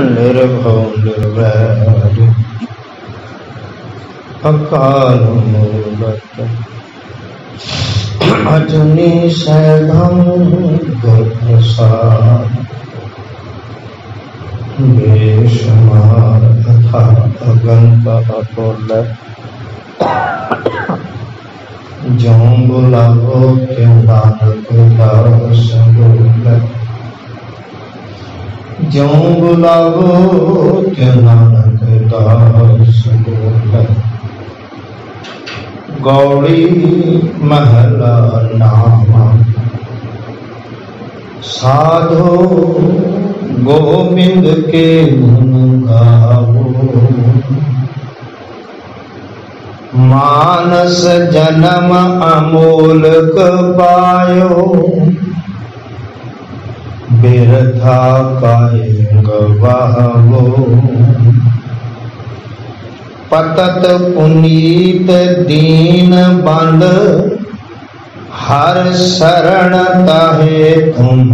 निर्भव निर्वैर अकाल मूलत अजनी सैभम गुरप्रसाद बेशुमार अथा अगंत अतुल ज्यों बुलावो क्यों नानक दास बोल ज्यों बुलावो क्यों नानक दास बोल गौड़ी महला नामा साधो गोविंद के गुण गावो मानस जन्म अमोलक पायो बिरथा काहे गवावो पतत पुनीत दीन बंद हर शरण ताहे तुम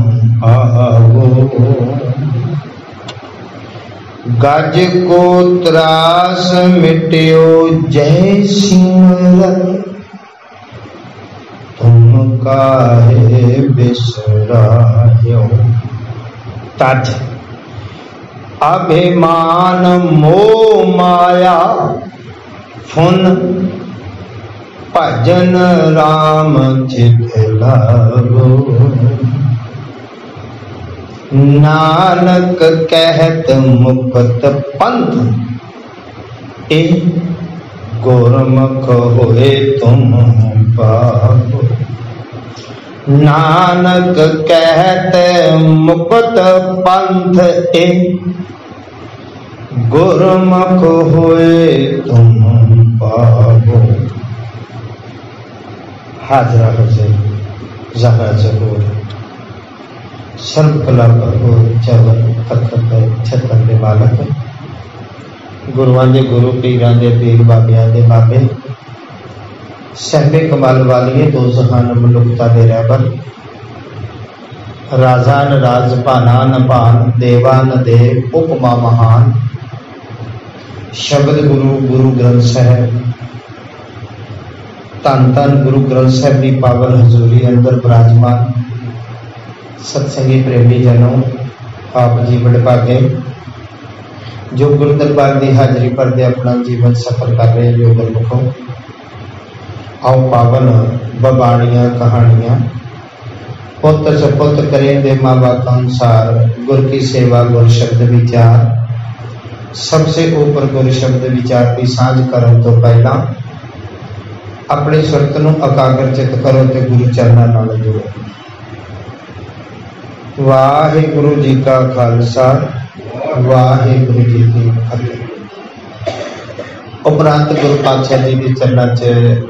आवो गज को त्रास मिट्यो जय सिमरन तुम काहे बिसरायो तज अभिमान मोह माया फुन भजन राम चित लावो नानक कहत मुक्त पंथ ए गुरमुख होए तुम पावो नानक कहत मुक्त पंथ ए गुरमुख होए तुम पावो हाजरा हजर जहरा जबूर सर्वकला प्रभु चवन तखत छतन दे मालक गुरुआं दे गुरु पीरां दे पीर बाबियां दे बाबे सहबे कमाल वालिए दो जहान मनुखता दे रहबर राजान राज भानान भान देवान देव उपमा महान शब्द गुरु गुरु ग्रंथ साहब धन धन गुरु ग्रंथ साहब की पावन हजूरी अंदर विराजमान सत्संगी प्रेमी जनों आप जी बड़े भागे जो गुरु दरबार की हाजरी भरते अपना जीवन सफल कर रहे जो गुरमुखों आओ पावन बबाणियां कहानियां पुत्र सपुत्र करें दे माँ बाप अनुसार गुर की सेवा गुर शब्द विचार सबसे ऊपर गुर शब्द विचार की सांझ करने तो पहला अपनी सुरत नूं एकाग्र चित करो तो गुरु चरणों नाल जुड़ो। वाहिगुरु जी का खालसा वाहिगुरु जी की फतेह। उपरांत गुरु पातशाह जी के चरणों च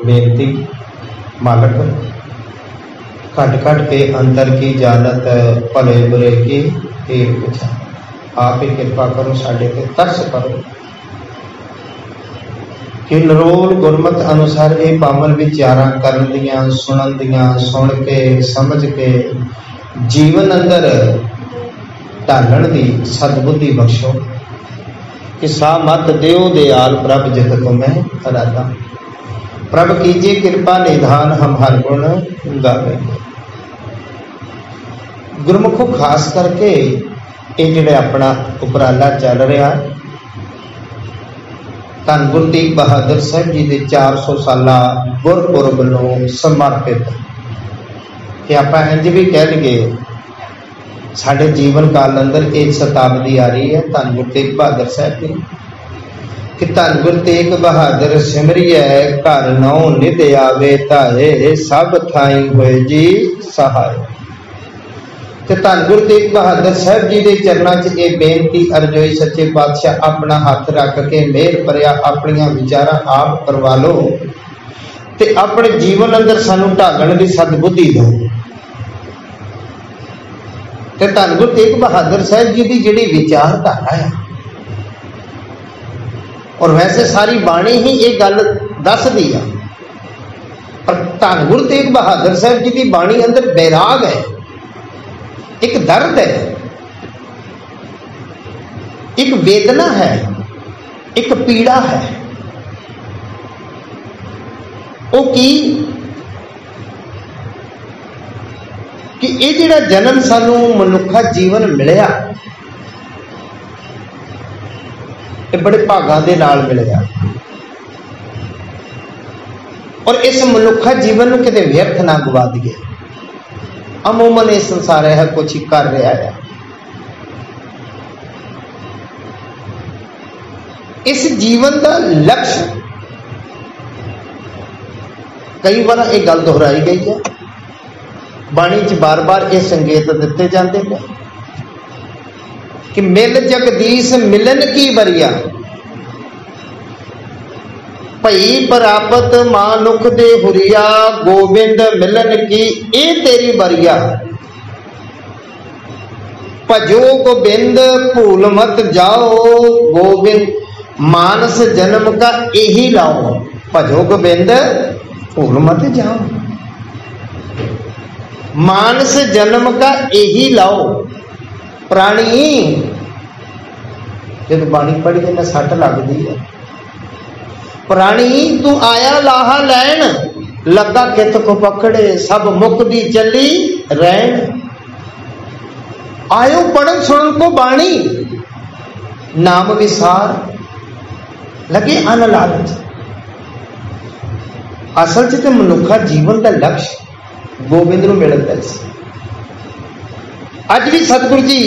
बेनती मालक घट घट के अंतर की जानत भले बुरे की फेर पूछा आप ही कृपा करो साढ़े ते तरस करो कि नरोल गुरमत अनुसार ये पावन विचारां करन दियां सुनन दियां सुन के समझ के जीवन अंदर ढालण दी सदबुद्धि बख्शो कि सा मत देओ दयाल प्रभ जित तुम्हें अराधा प्रभ कीजिए कृपा निधान हम हर गुण गावेंगे। गुरमुखों खास करके ये जिहड़ा अपना उपराला चल रहा धन गुरु तेग बहादुर साहब जी के 400 साला गुरपुरब नूं समर्पित कि आप इंज भी कह लगे साढ़े जीवन काल अंदर एक शताब्दी आ रही है धन गुरु तेग बहादुर साहब की कि धन गुरु तेग बहादुर सिमरिए घर नौ निध आवे धाए सब थाई होए जी सहाय। तो धन गुरु तेग बहादुर साहब जी के चरणों च ये बेनती अरजोई सच्चे पातशाह अपना हाथ रख के मेहर भरिया अपनियां विचारां आप करवा लो ते अपने जीवन अंदर सानू ढालण की सदबुद्धि दो। ते धन गुरु तेग बहादुर साहब जी की जिहड़ी विचारधारा है और वैसे सारी बाणी ही ये गल दसदी है पर धन गुरु तेग बहादुर साहब जी की बाणी अंदर बैराग है एक दर्द है एक वेदना है, एक पीड़ा है। वो की कि ये जिहड़ा जन्म सानू मनुखा जीवन मिलिया, ये बड़े भागां दे नाल मिलिया और इस मनुखा जीवन नूं किते व्यर्थ ना गवा दईए। अमूमन ये संसार है कुछ ही कर रहा है। इस जीवन का लक्ष्य कई बार एक गल दोहराई गई है, बाणी च बार बार ये संकेत दिते जाते हैं कि मिल जगदीश मिलन की बरिया, भई प्राप्त मानुख दे हुरिया, गोबिंद मिलन की ए तेरी बरिया। भजो गोबिंद भूल मत जाओ, गोबिंद मानस जन्म का यही लाओ। भजो गोबिंद भूल मत जाओ, मानस जन्म का यही लाओ। प्राणी जब बाणी पढ़ी ना सट लगती है, प्राणी तू आया लाहा लैन, लगा कित को पकड़े, सब मुकदी चली रैन। आयो पढ़न सुनन को बाणी, नाम विसार लगे अन लालच। असल च मनुखा जीवन का लक्ष्य गोबिंद नूं मिलदा है। अज भी सतगुरु जी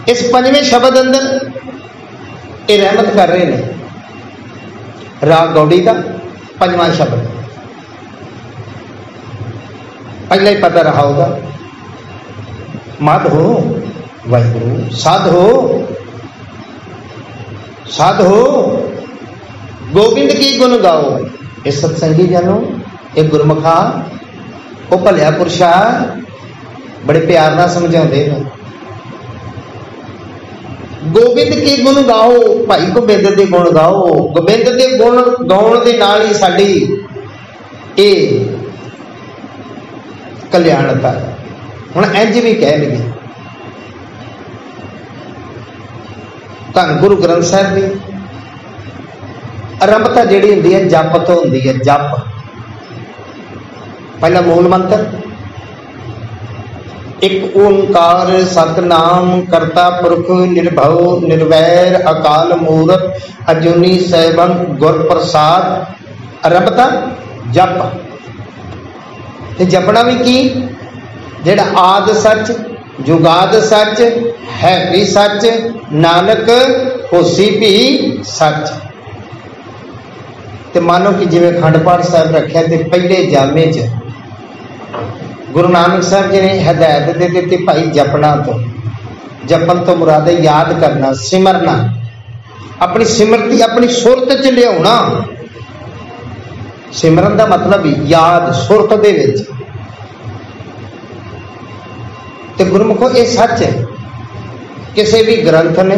इस पंजवें शब्द अंदर ये रहमत कर रहे हैं। राग गौड़ी का पंजवां शब्द पहले ही पता रहा होगा, मद हो वाहिगुरु, साध हो साध हो, गोबिंद की गुण गाओ। ये सत्संगी जानो, ये गुरमुखा, वो भलिया पुरुषा बड़े प्यार ना समझाते हैं। गोबिंद के गुण गाओ, भाई गोबिंद के गुण गाओ। गोबिंद के गुण गाउण दे नाल ही साडी ये कल्याणता। हुण इंज भी कह लगे धन गुरु ग्रंथ साहिब की आरंभता जिहड़ी हुंदी है जप तो हुंदी है। जप पहला मूल मंत्र एक ओंकार सतनाम करता पुरख निर्भव निर्वैर अकाल मूरत अजूनी सैभं गुर प्रसाद। आरंभता जप, ते जपना भी की जेड़ा आद सच जुगाद सच है भी सच नानक होसी भी सच। ते मानो कि जिवें अखंड पाठ साहिब रखिया ते पहले जामे च गुरु नानक साहब जी ने हदायत दे दी भाई जपना तो, जपन तो मुराद है याद करना, सिमरना, अपनी सिमरती अपनी सुरत च लियाउणा। सिमरन का मतलब याद सुरत दे विच। ते गुरमुखो ये सच है, किसी भी ग्रंथ ने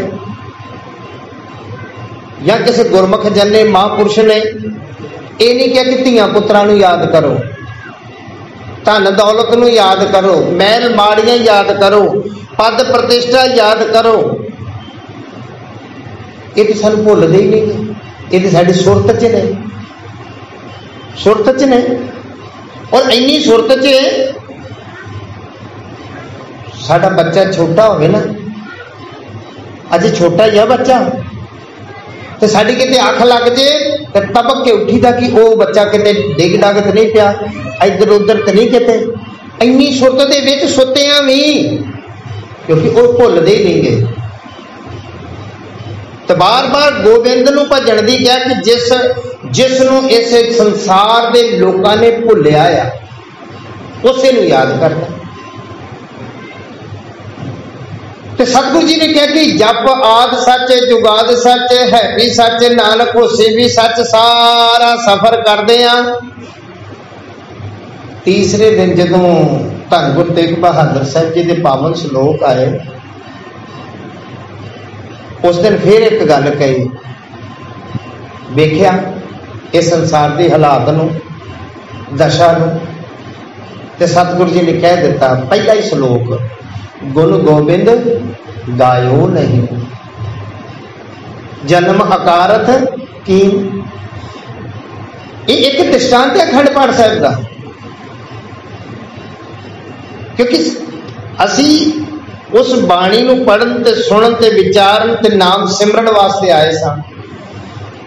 या किसी गुरमुख जन ने महापुरुष ने ये नहीं कहा कि धियां पुत्रां नूं याद करो, धन दौलत नूं याद करो, महल माड़ियां याद करो, पद प्रतिष्ठा याद करो। ये तो सानूं भुलदे ही नहीं, ये तो साडी सुरत च ने, सुरत च ने। और इन्नी सुरत च साडा बच्चा छोटा होवे ना, अजे छोटा ही है बच्चा, तो साड़ी किते अख लग जे तो तबक के उठी था कि वो बच्चा किते डिग डग तो नहीं पिया, इधर उधर तो नहीं किते। इन्नी सुरत दे विच सुत्तियां भी, क्योंकि वो भुलदे ही नहीं गए। तो बार बार गोबिंद नूं भजन दी कहा कि जिसनूं इस संसार दे लोकां ने भुलिया आ, उसे नूं याद करना। तो सतगुरु जी ने कहा कि जप आद सच जुगाद सच है भी सच नानक होसे भी सच। सारा सफर करते हैं। तीसरे दिन जदों धन गुरु तेग बहादुर साहब जी के पावन श्लोक आए, उस दिन फिर एक गल कही, वेख्या इस संसार के हालात नूं, दशा नूं, ते सतगुरु जी ने कह दिता पहला ही श्लोक, गुण गोबिंद गायो नहीं। जन्म अकारथ कीन, ये एक दृष्टांत है अखंड पाठ साहिब का। क्योंकि असी उस बाणी नूं पढ़न ते सुनन ते विचारन ते नाम सिमरन वास्ते आए सा,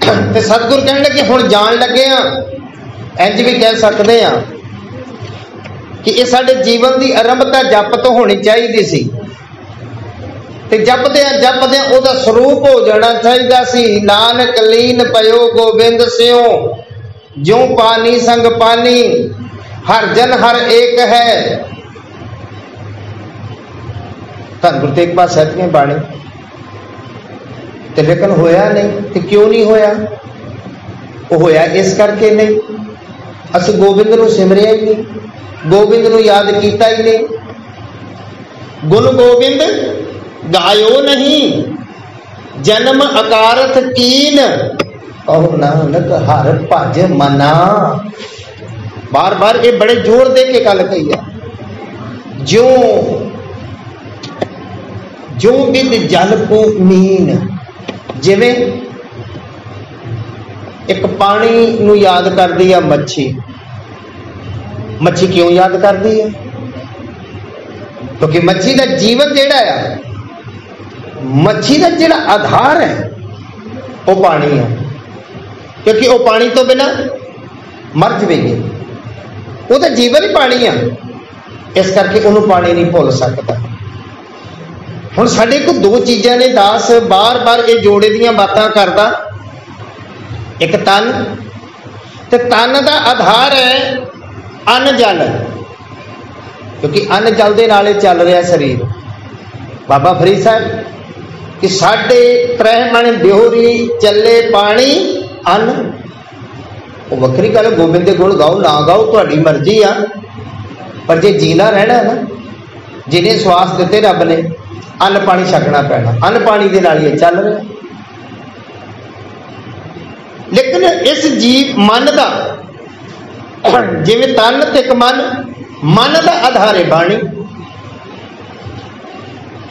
ते सतगुर कहने कि हुण जान लगे आ, इंज भी कह सकते हैं कि ये साडे जीवन की आरंभता जप तो होनी चाहिए सी, ते जपदे ओदा स्वरूप हो जाना चाहिए सी। नानक लीन पयो गोबिंद स्यों, ज्यों पानी संग पानी, हर जन हर एक है। धन गुरु तेग बहादुर साहिब ने बाणी, लेकिन होया नहीं। तो क्यों नहीं होया? वो होया इस करके नहीं, अस गोबिंद नूं सिमरिया ही नहीं, गोबिंद नूं याद किया ही नहीं। गुण गोबिंद गायो नहीं, जन्म अकारथ कीन, और नानक हर भज मना। बार बार ये बड़े जोर दे के गल कही है। जो विद जल को मीन, जिवें एक पानी नूं याद करदी है मच्छी। मच्छी क्यों याद करदी है? क्योंकि मच्छी का जीवन जिहड़ा है, मच्छी का जिहड़ा आधार है वो पानी है। क्योंकि वो पानी तो बिना मर जाएगी, वो तो जीवन ही पानी है, इस करके उन्होंने पानी नहीं भुल सकता। हुण साडे कोल दो चीज़ां ने, दास बार बार ये जोड़े दियां बातां करदा। एक तन, ते तन का आधार है अन्न जल, क्योंकि अन्न जल दे नाल चल रहा शरीर। बाबा फरीद साहब कि साढ़े त्रह मन ब्योरी चले पानी अन्न, वो वक्री गल। गोबिंद के गुण गाओ ना गाओ तुहाडी मर्जी आ, पर जे जीना रहना ना, जिन्हें स्वास दिते रब ने, अन्न पानी छकना पैना। अन्न पानी के नाल ही चल रहा। लेकिन इस जीव मन का, जिवें तन ते एक मन, मन का आधार है बाणी।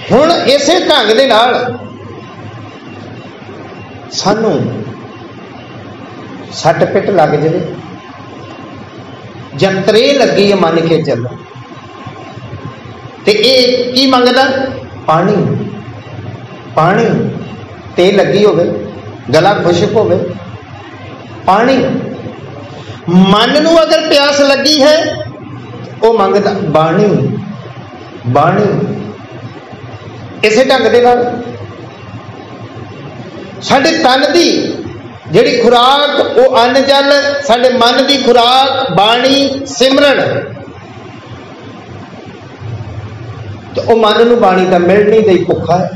हुण इसे ढंग दे नाल सानू सट पिट लग जाए, जंतरे लगी है मन के चलो, ते ये की मंगदा? पानी। पानी ते लगी होवे, गला खुशक होवे, पानी। मन नू अगर प्यास लगी है, वो मंगदा बाणी। बाणी इसे ढंग दे नाल साडे तन दी जिहड़ी खुराक वो अन्न जल, साडे मन की खुराक बाणी सिमरन। तो वो मन नू बाणी तो मिल नहीं दई, भुखा है।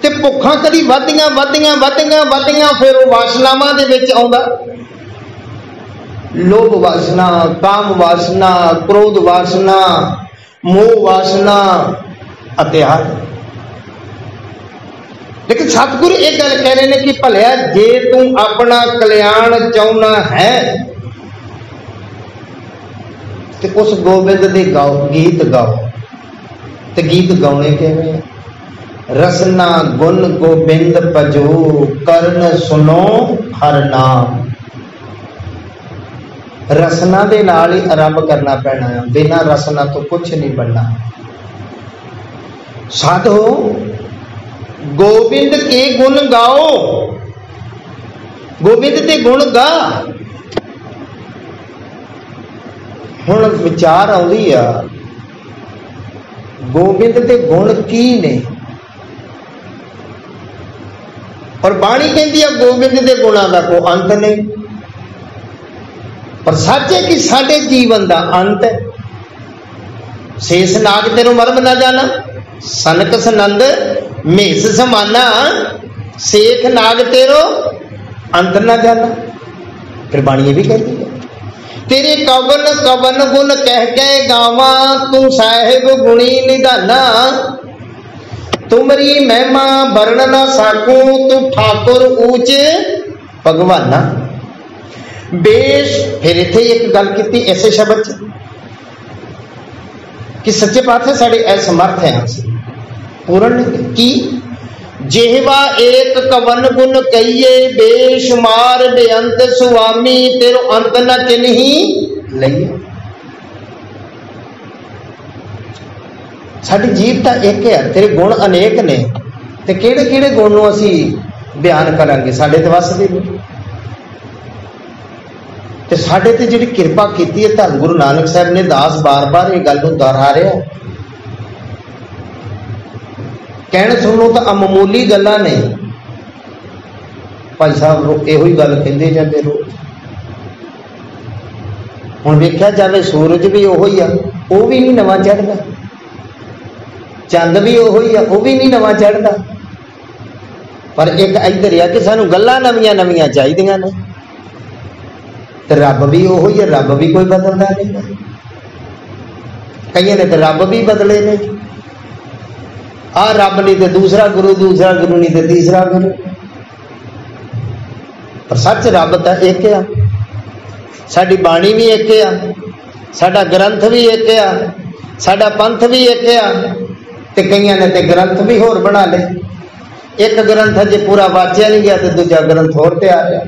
ते भुखा कदी वधियां वधियां वधियां वधियां फिर वो वासनावां दे विच आउंदा। लोभ वासना, काम वासना, क्रोध वासना, मोह वासना, अत्याग। लेकिन सतगुरु एक गल कह रहे हैं कि भलिया जे तू अपना कल्याण चाहना है तो उस गोबिंद दे गाओ, गीत गाओ। तो गीत गाने किवें? रसना गुण गोबिंद भजो, करन सुनो हर नाम। रसना दे नाल ही आरंभ करना पैना है, बिना रसना तो कुछ नहीं बनना। साधो गोबिंद के गुण गाओ, गोबिंद के गुण गा। हुण विचार आउंदी आ, गोबिंद के गुण की ने? और बाणी कहती है गोबिंद के गुणों का कोई अंत नहीं। पर सच है कि साडे जीवन का अंत है। शेष नाग तेरो मर्म ना जाना, सनक सनंद मेस समाना, शेख नाग तेरो अंत ना जाना। फिर बाणी ये भी कहती है, तेरे कवन कवन गुण कह के गावा, तू साहिब गुणी निधाना। तुमरी महिमा वर्ण ना साकू, तू ठाकुर ऊंच भगवाना। बेश फिर इत्थे एक गल की ऐसे शब्द च कि सच्चे पातशाह साडे असमर्थ हैं, पूर्ण की जेहवा एक कवन गुण कहिए बेशुमार बेअंत सुआमी तेरो अंत न किन्ही लईए। साडी जीव तो एक है, तेरे गुण अनेक ने, ते किहड़े किहड़े गुण नूं असीं बयान करांगे, साडे ते वस दे नहीं। ते साडे ते जिहड़ी किरपा कीती है धन गुरु नानक साहब ने, दास बार बार ये गल नूं दोहरा रहा, कहण सुनो तो अममूली गल्लां ने। भाई साहब इहो ही गल कहिंदे जांदे रोज। हुण वेख्या जावे सूरज भी उहो ही आ, वो भी नहीं नवां चढ़दा, चंद भी उहो ही आ, वो भी नहीं नवां चढ़दा। पर एक इधर आ कि सानू गल्लां नवीं नवीं चाहीदियां ने, ते रब भी उहो ही है, रब भी कोई बदलदा नहीं। कईयां ने तो रब भी बदले ने, आ रब नहीं तो दूसरा गुरु नहीं तो तीसरा गुरु। पर सच रब तो एक आ, साडी बाणी भी एक आ, साडा ग्रंथ भी एक आ, साडा पंथ भी एक आ। ते कईयां ने ते ग्रंथ भी होर बना ले, एक ग्रंथ जे पूरा वाचिया नहीं गया तो दूजा ग्रंथ होर तैयार है।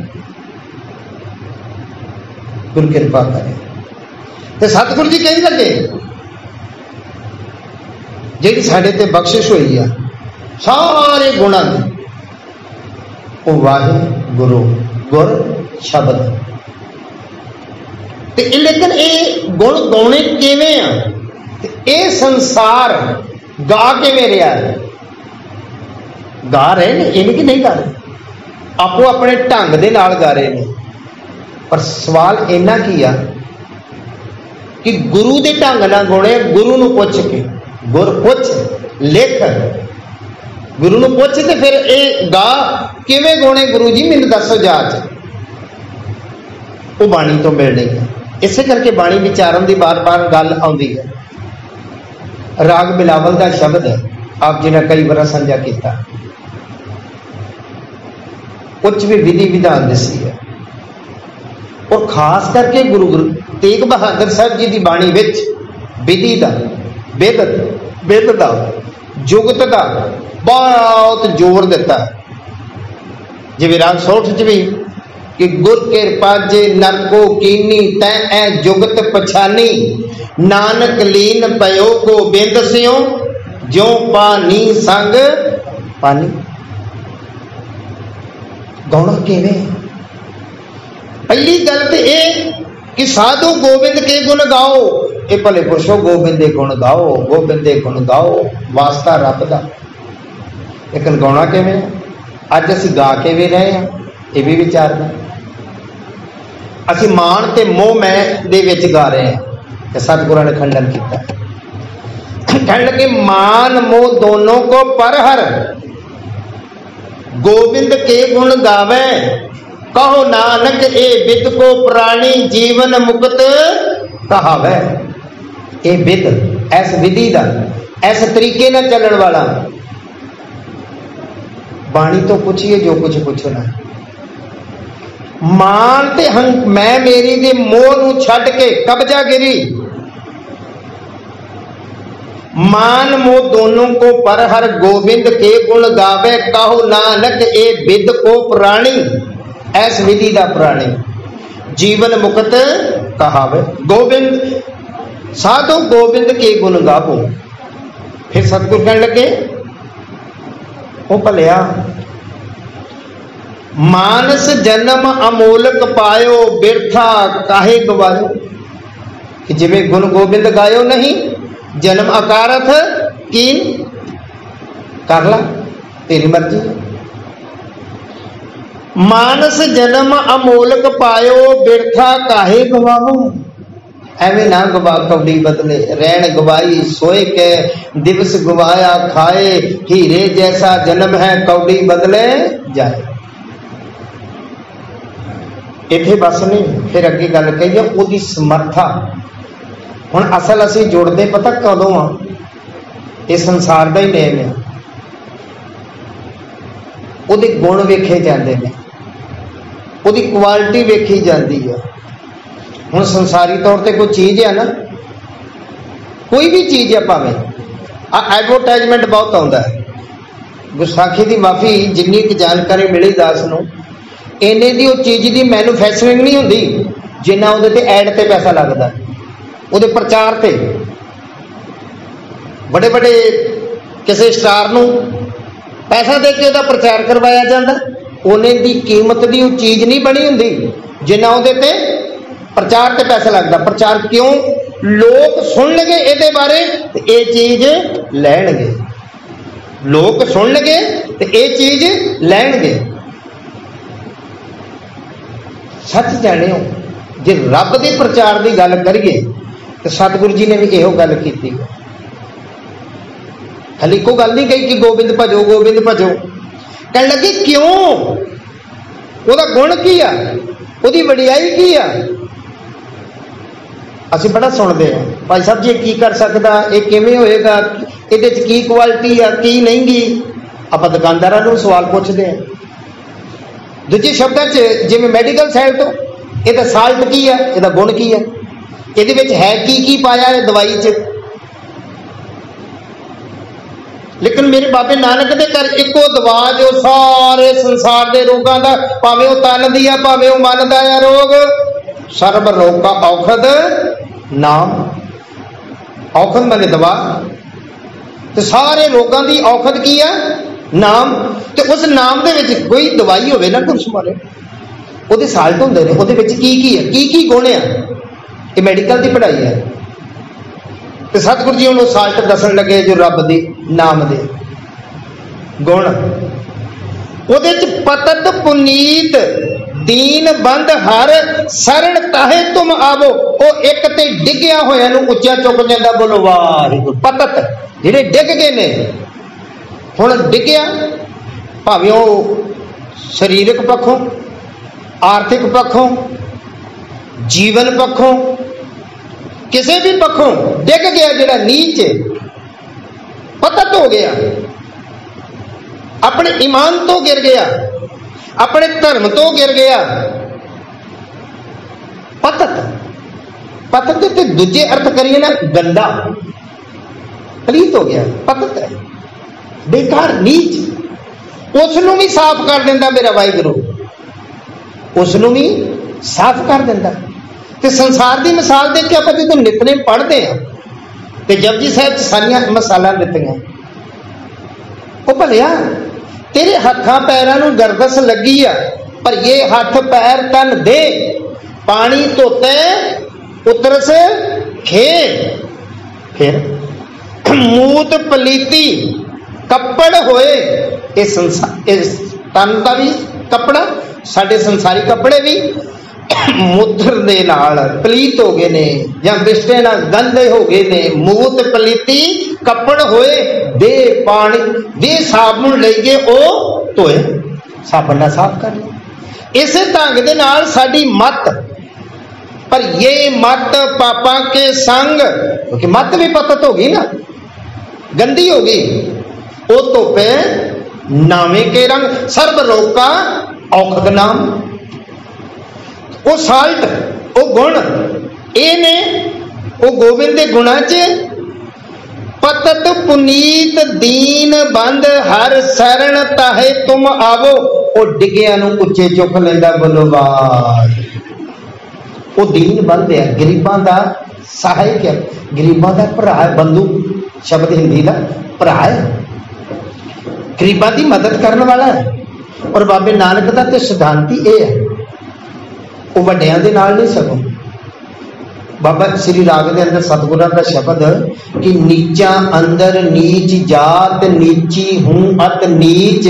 गुरु कृपा करे। ते सतगुरु जी कहने लगे जी साढ़े ते बख्शिश हुई है सारे गुणों की, वो वाहे गुरु गुर शब्द। ते लेकिन ये गुण गाने किवें आ, ये संसार गा किवें रहा है? गा रहे ने, ये कि नहीं गा रहे, आपो अपने ढंग दे नाल गा रहे ने। पर सवाल इन्ना की आ कि गुरु दे ढंग नाल गाने, गुरु नूं पुछ के, गुर पुछ लिख, गुरु नूं पुछ ते फिर ये गा किवें गाने गुरु जी मैनूं दसो जाच। वो बाणी तो मिलनी है, इस करके बाणी विचारन की बार बार गल आउंदी है। राग बिलावल का शब्द है, आप जी ने कई बार साझा किया, कुछ भी विधि विधान दसी है। और खास करके गुरु तेग बहादुर साहब जी की बाणी विच विधि का, बिद का, जुगत का बहुत जोर दिता। जिवें राग सोठ च भी कि गुर कृपा जे नरको कीनी तै ऐ जुगत पछानी, नानक लीन पयो गोबिंद सियो ज्यों पानी संग पानी। गाना किवें? पहली गल तो यह कि साधु गोबिंद के गुण गाओ, ये भले पुरुषो गोबिंद के गुण गाओ, गोबिंद के गुण गाओ, वास्ता रब दा। लेकिन गाना किवें? अज असीं गा के भी रहे हैं, ये भी विचारना। असीं मान ते मोह मैं दे विच गा रहे हैं। सतगुरां ने खंडन किया, कहने लगे मान मोह दोनों को परहर, गोबिंद के गुण गावे, कहो नानक ए बिद को प्राणी जीवन मुक्त कहावे। ए बिद ऐस विधि का, ऐस तरीके न चलने वाला। बाणी तो पूछिए जो कुछ पूछना। मान ते मैं मेरी दे मोह नूं छड्ड के कब्जा गिरी, मान मोह दोनों को परहर गोबिंद के गुण गावे, कहो नानक ए बिद को प्राणी, ऐस विधि का प्राणी जीवन मुक्त कहावे। गोबिंद साधु गोबिंद के गुण गावो। फिर सतगुरु कहने लगे ओ भलिया मानस जन्म अमोलक पायो, बिरथा काहे गवायो। कि जिवें गुण गोबिंद गायो नहीं, जन्म अकारथ कीन कर ला, तेरी मर्जी। मानस जन्म अमोलक पायो, बिरथा काहे गवाओ। एवें ना गवा कौड़ी बदले, रैन गवाई सोए के दिवस गवाया खाए, हीरे जैसा जन्म है कौड़ी बदले जाए। इत्थे बस नहीं, फिर अगे गल कही है ओदी समर्था। हुण असल असीं जुड़दे पता कदों आ, इस संसार का ही नेम है। उहदे गुण वेखे जाते हैं, उहदी क्वालिटी वेखी जाती है। हुण संसारी तौर पर कोई चीज़ है ना, कोई भी चीज़ है, भावें एडवरटाइजमेंट बहुत आता है। गुस्ताखी की माफ़ी जिन्नी की जानकारी मिली दास नूं इन्ने दी वो चीज़ की मैन्युफैक्चरिंग नहीं होंदी जिन्ना उहदे ते ऐड ते पैसा लगता, उहदे प्रचार ते। बड़े बड़े किसी स्टार नूं पैसा दे के उहदा प्रचार करवाया जाता, उन्हें दी कीमत की वो चीज़ नहीं बनी होंदी जिन्ना उहदे ते प्रचार ते पैसा लगता। प्रचार क्यों? लोग सुनणगे इहदे बारे ते ये चीज़ लैणगे, लोग सुनणगे ते ये चीज़ लैणगे। सच जाणिओ जे रब दे प्रचार की गल करिए तो सतगुरु जी ने भी इहो गल कीती। खाली को गल नहीं कही कि गोबिंद भजो गोबिंद भजो, कहने लगे क्यों, ਉਹਦਾ गुण की आ, ਉਹਦੀ वडियाई की आ। ਅਸੀਂ बड़ा सुनते हैं भाई साहब जी की कर सकता, ये किवें होएगा, ਇਹਦੇ ਚ की क्वालिटी आ की नहीं गी। ਆਪਾਂ दुकानदारां ਨੂੰ सवाल पूछते हैं। दूजे शब्दों च जिवें मैडिकल साइड तो ਇਹਦਾ साल्ट की आ, ਇਹਦਾ गुण की आ, ਇਹਦੇ ਵਿੱਚ है की पाया है दवाई च। लेकिन मेरे बाबे नानक दे घर इको दवा जो सारे संसार के रोगों का, भावें वो तन दी है भावें वो मन का है रोग, सर्व रोग का औखद नाम। औखद माने दवा, तो सारे रोगों की औखद की है नाम। तो उस नाम दे विच कोई दवाई होवे ना कुछ मारे ਉਹਦੇ ਸਾਲਟ ਹੁੰਦੇ ਨੇ, ਉਹਦੇ ਵਿੱਚ ਕੀ ਗੁਣ ਆ। ਇਹ ਮੈਡੀਕਲ ਦੀ ਪੜ੍ਹਾਈ ਹੈ। ਤੇ ਸਤਿਗੁਰੂ ਜੀ ਉਹਨੂੰ ਸਾਲਟ ਦੱਸਣ ਲੱਗੇ ਜੋ ਰੱਬ ਦੇ ਨਾਮ ਦੇ ਗੁਣ। ਉਹਦੇ ਚ ਪਤਤ ਪੁਨੀਤ ਦੀਨ ਬੰਦ ਹਰ ਸਰਣ ਤਾਹੇ ਤੁਮ ਆਵੋ। ਉਹ ਇੱਕ ਤੇ ਡਿੱਗਿਆ ਹੋਇਆ ਨੂੰ ਉੱਚਾ ਚੁੱਕ ਜਾਂਦਾ, ਬੋਲੋ ਵਾਹਿਗੁਰੂ। ਪਤਤ ਜਿਹੜੇ ਡਿੱਗ ਗਏ ਨੇ, ਹੁਣ ਡਿੱਗਿਆ ਭਾਵੇਂ ਉਹ ਸਰੀਰਕ ਪੱਖੋਂ, आर्थिक पक्षों, जीवन पक्षों, किसी भी पक्षों डिग गया, जिहड़ा नीच पतत हो गया, अपने ईमान तो गिर गया, अपने धर्म तो गिर गया। पतत पतत के दूजे अर्थ करिए ना, गंदा पलीत हो गया, पतत है बेकार नीच। उसनूं भी साफ कर देंदा मेरा वाहिगुरू, उसनूं भी साफ कर देंदा। ते संसार की मिसाल देख के आप जो नितने पढ़ते हैं तो जपजी साहब सारिया मिसालां दित्तियां, वो भलिया तेरे हत्थां पैरां नूं गर्दस लगी आ, पर ये हथ पैर तन दे, पानी धोते उतरस खे। फिर मूत पलीती कपड़ होए, इस संसार इस तन का भी कपड़ा, साडे संसारी कपड़े भी मूत्र दे नाल पलीत हो गए ने, या बिस्टे नाल गंदे हो गए ने। मूत पलीती कपड़ होए, दे पानी दे साबुन ले गए ओ धोए, साबुन नाल साफ कर ले। इस ढंग दे नाल साडी मत, पर ये मत पापा के संग, क्योंकि मत भी पतत हो गई ना, गंदी हो गई। ओ धोपे नामे के रंग, सर्व रोग का औखद नाम। वो साल्ट, वो गुण, ये ने वो गोबिंद के गुणा च पतत पुनीत दीन बंद हर शरण ताहे तुम आवो। वो डिग्गिया नूं उच्चे चुक लैंदा, बोलो वाह। वो दीन बंद है, गरीबां दा सहायक है, गरीबां दा भरा है, बंधु शब्द हिंदी का भरा है, गरीबां दी मदद करने वाला है। और बाबे नानक का तो सिद्धांत ही यह है, वो वड्डियां दे नाल नहीं सगों। बाबा श्री राग के अंदर सतगुरां का शब्द कि नीचा अंदर नीच जात, नीची हूं अत नीच,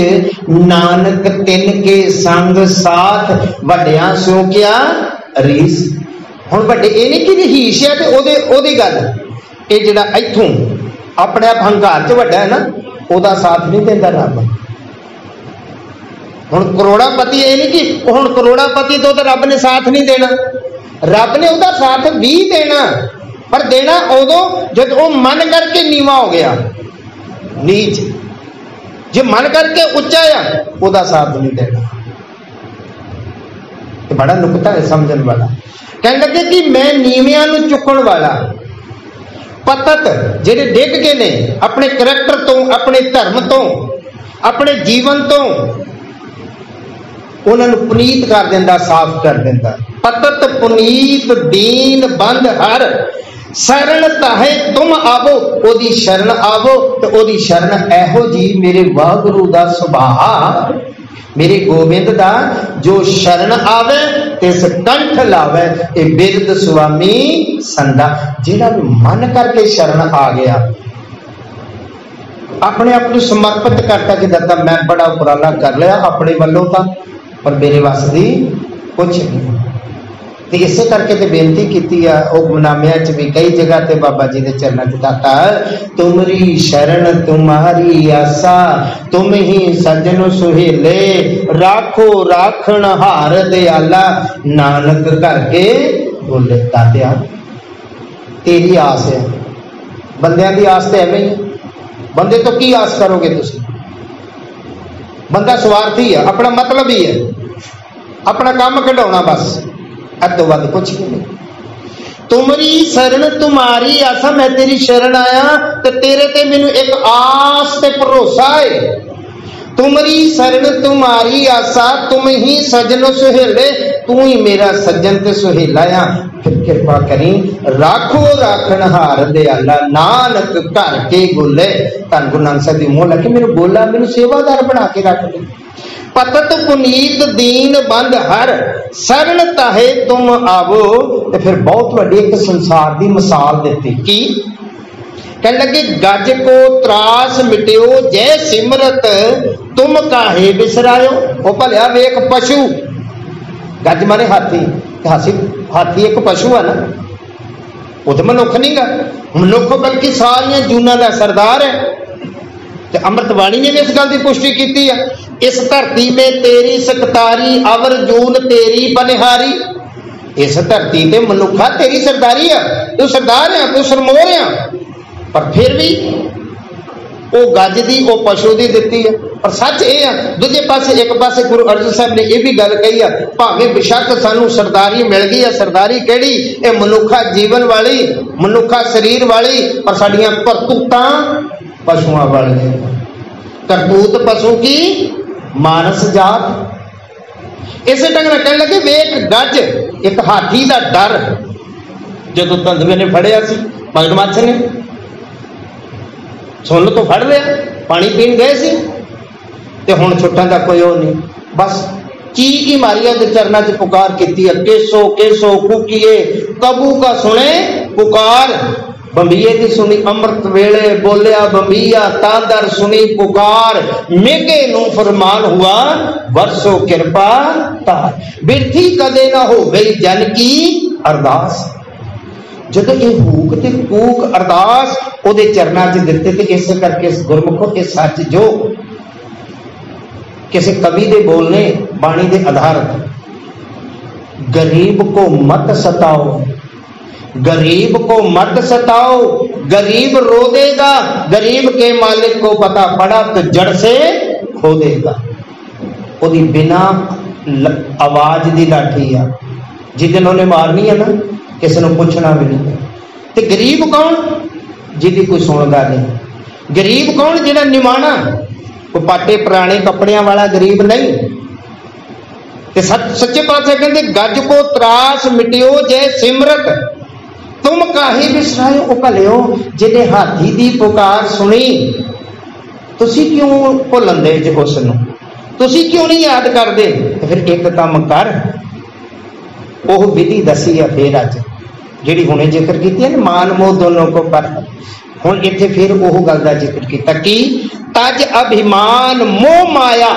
नानक तिन के संग साथ, वड्डियां सो क्या रीस। हुण वड्डे ये नहीं कि रीस है ते ओदी गल, ये जिहड़ा इत्थों अपने आप हंकार च वड्डा है ना, ओदा साथ नहीं देंदा रब। हुण करोड़ापति ये नहीं कि हुण करोड़ापति तो रब ने साथ नहीं देना, रब ने उसका साथ भी देना, पर देना उदों जब वो मन करके नीवा हो गया, नीच। जो मन करके उच्चा है उसका साथ नहीं देना। तो बड़ा नुकता है समझने वाला। कहने लगे कि मैं नीवियां नूं चुकण वाला, पतत जिहड़े डिग गए ने अपने करैक्टर तो, अपने धर्म तो, अपने जीवन तो, उन्होंने पुनीत कर देंदा, साफ कर देंदा। पतत पुनीत दीन बंद हर शरण ताहे तुम आवो, ओदी शरण आवो। तो ओदी शरण एहो जी मेरे वाहगुरु दा सुभाव, मेरे गोबिंद दा जो शरण आवे तिस कंठ लावे, ए बिरद स्वामी संदा। जिहड़ा मन करके शरण आ गया, अपने आप को समर्पित करता कि दादा मैं बड़ा उपराला कर लिया अपने वालों का, पर मेरे वास दी कुछ नहीं। तो इसे करके तो बेनती की है, गुमनामिया च भी कई जगह ते बाबा जी के चरणों च दाता तुमरी शरण तुम्हारी आसा, तुम ही सजन सुहेले, राखो राखण हार दयाला, नानक करके बोले। दातिया तेरी आस है, बंदियां दी आस तो एवं ही, बंदे तो की आस करोगे तुसी? बंदा स्वार्थी है, अपना मतलब ही है, अपना काम कढ़ाना बस, अतो वध कुछ भी नहीं। तुमरी शरण तुम्हारी आसा, मैं तेरी शरण आया तो तेरे ते मैनू एक आस ते भरोसा है। तुमरी शरण तुम्हारी आसा, तुम ही सजनो सुहेले, तू ही मेरा सज्जन ते सुहेला आ, फिर कृपा करी राखो राखण हार दयाला, नानक घर के गोले। धन गुरु नानक साहब दी मोह लगे मेरे गोला, मेनू सेवादार बना के रख दे। पतत पुनीत दीन बंद हर शरण ताहे तुम आवो। ते फिर बहुत वड्डी एक संसार दी मिसाल देती की कहने लगे, गज को त्रास मिट्यो जय सिमरत, तुम काहे बिसरायो। वो भलिया वेख पशु, गज माने हाथी, हाथी एक पशु है ना, वो तो मनुख नहीं गा, मनुख बल्कि सारिया जूना का सरदार है। अमृतवाणी ने भी इस गल की पुष्टि की है, इस धरती में तेरी सकतारी अवर जून तेरी बनिहारी। इस धरती ते मनुखा तेरी सरदारी है, तू सरदार है, तू सरमोर है, पर फिर भी वो गज दी वो पशु दी दिती है। पर सच ये है, दूजे पासे एक पासे गुरु अर्जन साहब ने यह भी गल कही है, भावे बेशक सानू सरदारी मिल गई है, सरदारी केड़ी ये मनुखा जीवन वाली, मनुखा शरीर वाली, पर साडियां करतूतां पशुआं वाली, करतूत पशु की मानस जात। इस ढंग नाल कहने लगे, वेख गज एक हाथी का डर, जो धंधवे ने फड़िया सी मगरमच्छ ने, सुन तो फड़ लिया, पानी पीन गए सी ते हुण छुट्टण दा कोई ओ नहीं, बस ची मारिया के चरणों च पुकार की है, केसो केसो कुकिए कबू का सुने पुकार। बंबीए की सुनी अमृत वेले बोलिया बंबिया, तादर सुनी पुकार, मेघे नू फरमान हुआ बरसो कृपा तार, बिरथी कदे ना हो गई जन की अरदास। जब ये हूक ते कूक अरदास ओदे चरणों च दिते, ते इस करके इस गुरमुखो ये सच जो किसी कवि दे बोलने बाणी दे आधारित, गरीब को मत सताओ, गरीब को मत सताओ, गरीब रो देगा, गरीब के मालिक को पता पड़ा तो जड़ से खो देगा। ओदी बिना आवाज दी लाठी है, जिस दिन उन्हें मारनी है ना, किसी ने पूछना भी नहीं। ते गरीब कौन? जिहदी कोई सुनदा नहीं। गरीब कौन? जिहड़ा निमाणा, कोई पाटे पुराने कपड़िया वाला गरीब नहीं। ते सच्चे पातशाह कहते, गज को त्रास मिटियो जय सिमरत, तुम काहे बिसरायो। ओ भलियो जिन्हें हाथी दी पुकार सुनी, तुसी क्यों भुलंदे जे उसनूं, तुसी क्यों नहीं याद करदे? फिर एक काम कर, ओह विधि दसी है फिर अज जिहड़ी हुणे जिक्र कीती है, मान मोह दोनों को पर। हुण इत्थे फिर ओह गल दा जिक्र कीता कि तज अभिमान मोह माया,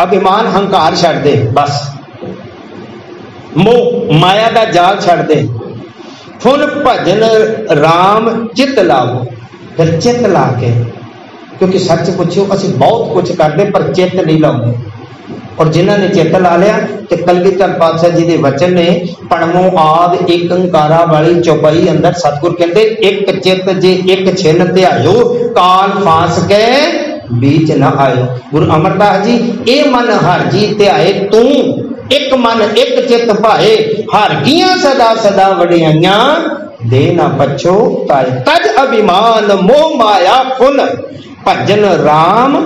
अभिमान हंकार छड्ड दे, बस मोह माया दा जाल छड्ड दे। फुल भजन राम चित लाओ, फिर चित ला के, क्योंकि सच पुछो असी बहुत कुछ करते पर चित नहीं लाते। और जिन्हों ने चित ला लिया तो कलगीधर पातशाह जी के वचन ने, पणमो आद एक अंकारा वाली चौपाई अंदर सतगुर कहते, एक चित जे एक छिन ध्यायो, काल फांस के बीच न आयो। गुरु अमरदास जी, ए मन हर जी ध्याए तू, एक मन एक चित भाए, हर गियां सदा सदा वडियाइयां दे ना पछो ताए तज अभिमान मोह माया फुन भजन राम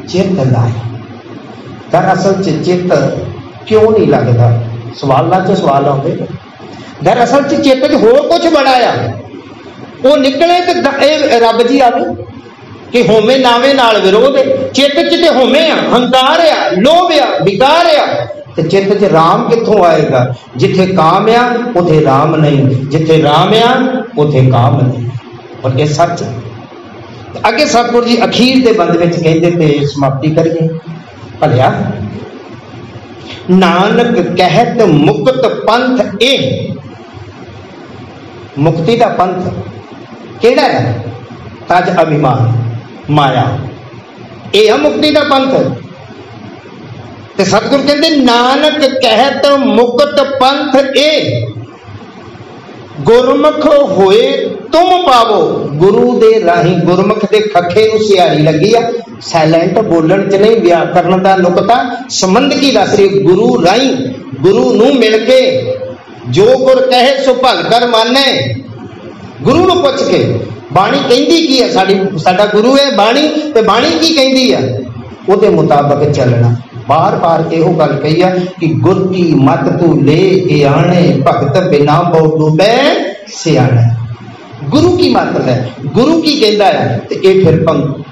चित लाए। दरअसल चित क्यों नहीं लगता, सवालों च सवाल आते। दरअसल चित च होर कुछ बड़ा आ, वो निकले तो रब जी आवे कि होमे नावे नाल विरोध है। चित च ते होमे आ, हंकार आ, लोभ आ, विकार आ, ते चित च राम कित्थों आएगा? जिथे काम आ उथे राम नहीं, जिथे राम आ उथे काम नहीं। और ये सच अगे सतगुरु जी अखीर के बंद में कहते थे, समाप्ति करिए। भलिया नानक कहत मुक्त पंथ ए, मुक्ति का पंथ केड़ा है? तज अभिमान माया, यह मुक्ति का पंथ। ते सतगुरु कहते नानक कहत मुक्त पंथ ए, गुरमुख होए तुम पावो। गुरु दे राही, गुरमुख दे खखे नूं सियारी लगी आ, साइलेंट बोलण च नहीं, व्याकरण दा नुकता संबंध की दस रही। गुरु राही, गुरु नूं मिल के जो गुर कहे सो भगतर माने। गुरु नूं पुछ के बाणी कहती की है, साडा गुरु है बाणी, ते बाणी की कहती है उहदे मुताबक चलना। बार बार यो गल कही है कि गुर की मत तू ले के आने, भगत बिना बहु डूबे सियाने। गुरु की मत है, गुरु की कहता है, तो ये फिर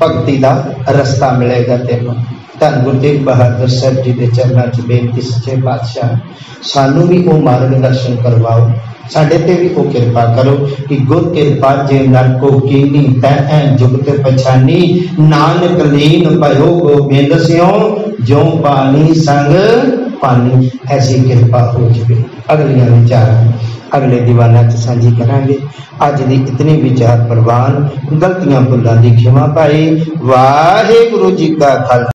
भगती का रस्ता मिलेगा तेनों। धन गुरु तेग बहादुर साहब जी के चरणों च बेनती, सच्चे पातशाह सानू भी वो मार्गदर्शन करवाओ, साडे ते भी वो कृपा करो कि गुर कृपा जे नर को कीनी तै जुगत पछानी। नानक लीन भयो गोबिंद स्यों जो पानी संग पानी। ऐसी कृपा हो जाए। अगलियां विचार अगले दीवाना च साझी करांगे। अज दी इतनी विचार प्रवान, गलतियां भुलां दी खिमा पाई। वाहिगुरू जी का खालसा।